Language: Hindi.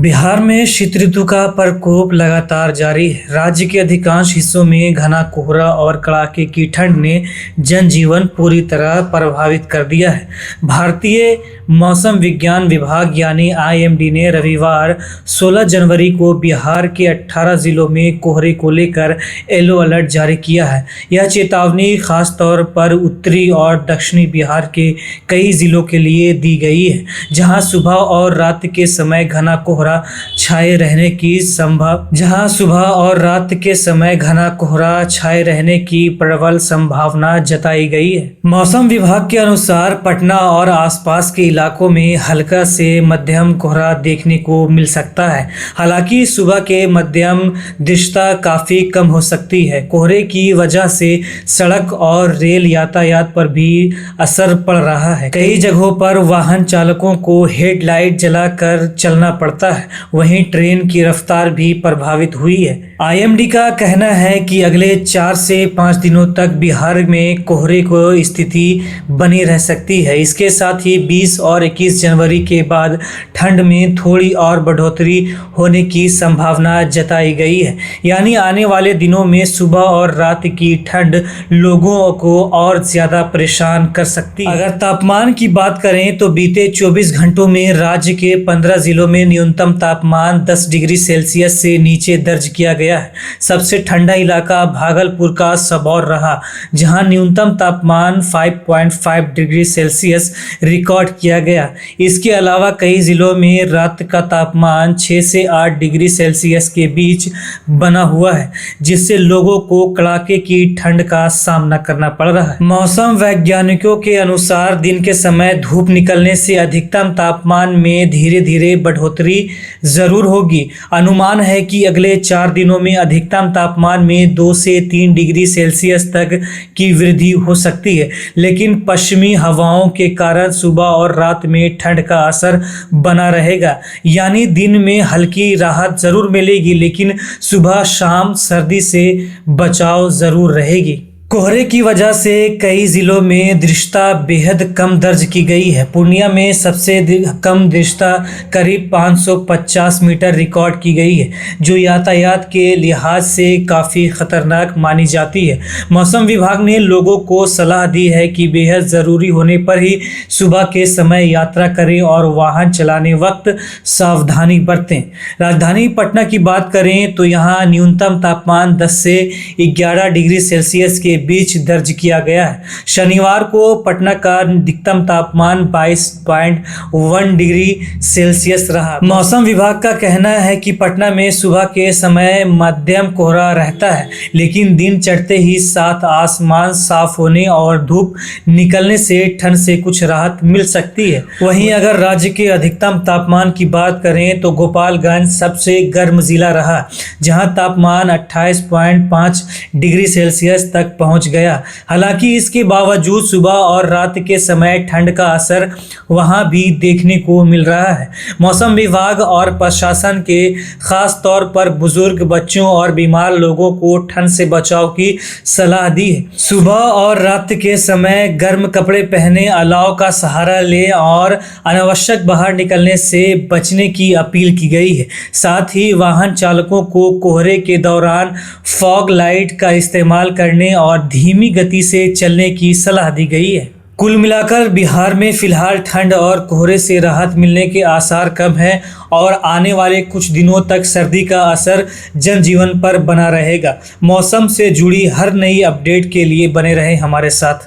बिहार में शीत ऋतु का प्रकोप लगातार जारी है। राज्य के अधिकांश हिस्सों में घना कोहरा और कड़ाके की ठंड ने जनजीवन पूरी तरह प्रभावित कर दिया है। भारतीय मौसम विज्ञान विभाग यानी आईएमडी ने रविवार 16 जनवरी को बिहार के 18 जिलों में कोहरे को लेकर येलो अलर्ट जारी किया है। यह चेतावनी खास तौर पर उत्तरी और दक्षिणी बिहार के कई जिलों के लिए दी गई है, जहां सुबह और रात के समय घना कोहरा छाए रहने की प्रबल संभावना जताई गई है। मौसम विभाग के अनुसार पटना और आसपास के इलाकों में हल्का से मध्यम कोहरा देखने को मिल सकता है। हालांकि सुबह के मध्यम दृश्यता काफी कम हो सकती है। कोहरे की वजह से सड़क और रेल यातायात पर भी असर पड़ रहा है। कई जगहों पर वाहन चालकों को हेडलाइट जलाकर चलना पड़ता है। वहीं ट्रेन की रफ्तार भी प्रभावित हुई है। आईएमडी का कहना है कि अगले 4 से 5 दिनों तक बिहार में कोहरे की स्थिति बनी रह सकती है। इसके साथ ही 20 और 21 जनवरी के बाद ठंड में थोड़ी और बढ़ोतरी होने की संभावना जताई गई है। यानी आने वाले दिनों में सुबह और रात की ठंड लोगों को और ज्यादा परेशान कर सकती है। अगर तापमान की बात करें तो बीते 24 घंटों में राज्य के 15 जिलों में न्यूनतम तापमान 10 डिग्री सेल्सियस से नीचे दर्ज किया गया है। सबसे ठंडा इलाका भागलपुर का सबौर रहा, जहां न्यूनतम तापमान 5.5 डिग्री सेल्सियस रिकॉर्ड किया गया। इसके अलावा कई जिलों में रात का तापमान 6 से 8 डिग्री सेल्सियस के बीच बना हुआ है, जिससे लोगों को कड़ाके की ठंड का सामना करना पड़ रहा है। मौसम वैज्ञानिकों के अनुसार दिन के समय धूप निकलने से अधिकतम तापमान में धीरे धीरे बढ़ोतरी जरूर होगी। अनुमान है कि अगले 4 दिनों में अधिकतम तापमान में 2 से 3 डिग्री सेल्सियस तक की वृद्धि हो सकती है, लेकिन पश्चिमी हवाओं के कारण सुबह और रात में ठंड का असर बना रहेगा। यानी दिन में हल्की राहत जरूर मिलेगी, लेकिन सुबह शाम सर्दी से बचाव जरूर रहेगी। कोहरे की वजह से कई जिलों में दृश्यता बेहद कम दर्ज की गई है। पूर्णिया में सबसे कम दृश्यता करीब 550 मीटर रिकॉर्ड की गई है, जो यातायात के लिहाज से काफ़ी खतरनाक मानी जाती है। मौसम विभाग ने लोगों को सलाह दी है कि बेहद ज़रूरी होने पर ही सुबह के समय यात्रा करें और वाहन चलाने वक्त सावधानी बरतें। राजधानी पटना की बात करें तो यहाँ न्यूनतम तापमान 10 से 11 डिग्री सेल्सियस के बीच दर्ज किया गया है। शनिवार को पटना का अधिकतम तापमान 22.1 डिग्री सेल्सियस रहा। मौसम विभाग का कहना है कि पटना में सुबह के समय मध्यम कोहरा रहता है, लेकिन दिन चढ़ते ही साथ आसमान साफ होने और धूप निकलने से ठंड से कुछ राहत मिल सकती है। वहीं अगर राज्य के अधिकतम तापमान की बात करें तो गोपालगंज सबसे गर्म जिला रहा, जहां तापमान 28.5 डिग्री सेल्सियस तक पहुंच गया। हालांकि इसके बावजूद सुबह और रात के समय ठंड का असर वहां भी देखने को मिल रहा है। मौसम विभाग और प्रशासन के खास तौर पर बुजुर्ग, बच्चों और बीमार लोगों को ठंड से बचाव की सलाह दी है। सुबह और रात के समय गर्म कपड़े पहने, अलाव का सहारा लें और अनावश्यक बाहर निकलने से बचने की अपील की गई है। साथ ही वाहन चालकों को कोहरे के दौरान फॉग लाइट का इस्तेमाल करने और धीमी गति से चलने की सलाह दी गई है। कुल मिलाकर बिहार में फिलहाल ठंड और कोहरे से राहत मिलने के आसार कम हैं और आने वाले कुछ दिनों तक सर्दी का असर जनजीवन पर बना रहेगा। मौसम से जुड़ी हर नई अपडेट के लिए बने रहें हमारे साथ।